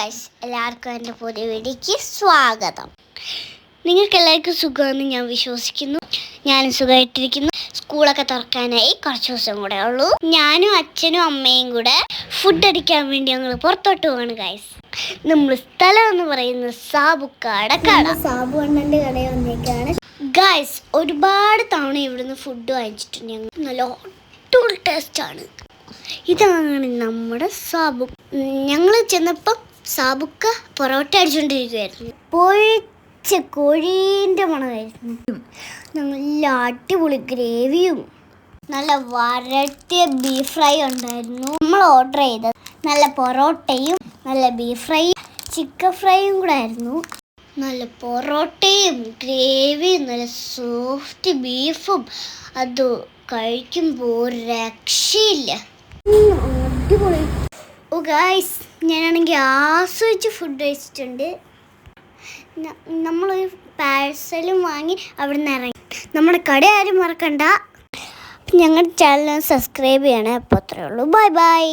Guys, എല്ലാവർക്കും എൻ്റെ പുതിയ വീഡിയോയ്ക്ക് സ്വാഗതം. നിങ്ങൾക്ക് എല്ലാവർക്കും സുഖമെന്ന് ഞാൻ വിശ്വസിക്കുന്നു. ഞാനും സുഖമായിട്ടിരിക്കുന്നു. സ്കൂളൊക്കെ തുറക്കാനായി കുറച്ച് ദിവസം കൂടെ ഉള്ളൂ. ഞാനും അച്ഛനും അമ്മയും കൂടെ ഫുഡ് അടിക്കാൻ വേണ്ടി ഞങ്ങൾ പുറത്തോട്ട് പോവാണ് ഗൈസ്. നമ്മൾ സ്ഥലം എന്ന് പറയുന്നത് സാബുക്കാട കട. സാബു അണ്ണൻ്റെ കടയിൽ വന്നേക്കാണ് ഗൈസ്. ഒരുപാട് തവണ ഇവിടുന്ന് ഫുഡ് വാങ്ങിച്ചിട്ടുണ്ട് ഞങ്ങൾ. നല്ല അടിപൊളി ടേസ്റ്റാണ്. ഇതാണ് നമ്മുടെ സാബു. ഞങ്ങൾ ചെന്നപ്പം സാബുക്ക പൊറോട്ട അടിച്ചുകൊണ്ടിരിക്കുകയായിരുന്നു. പൊഴിച്ച കോഴീൻ്റെ മണമായിരുന്നു. നല്ല അടിപൊളി ഗ്രേവിയും നല്ല വരട്ടിയ ബീഫ് ഫ്രൈ ഉണ്ടായിരുന്നു. നമ്മൾ ഓർഡർ ചെയ്തത് നല്ല പൊറോട്ടയും നല്ല ബീഫ് ഫ്രൈ ചിക്കൻ ഫ്രൈയും കൂടെ ആയിരുന്നു. നല്ല പൊറോട്ടയും ഗ്രേവിയും നല്ല സോഫ്റ്റ് ബീഫും അത് കഴിക്കുമ്പോൾ ഒരു രക്ഷയില്ല. അടിപൊളി. ഓ ഗൈസ്, ഞാനാണെങ്കിൽ ആസ്വദിച്ച് ഫുഡ് കഴിച്ചിട്ടുണ്ട്. നമ്മളൊരു പാഴ്സലും വാങ്ങി അവിടെ നിന്ന് ഇറങ്ങി. നമ്മുടെ കട ആരും മറക്കണ്ട. ഞങ്ങളുടെ ചാനൽ സബ്സ്ക്രൈബ് ചെയ്യണേ. അപ്പോൾ അത്രയേ ഉള്ളൂ. Bye bye.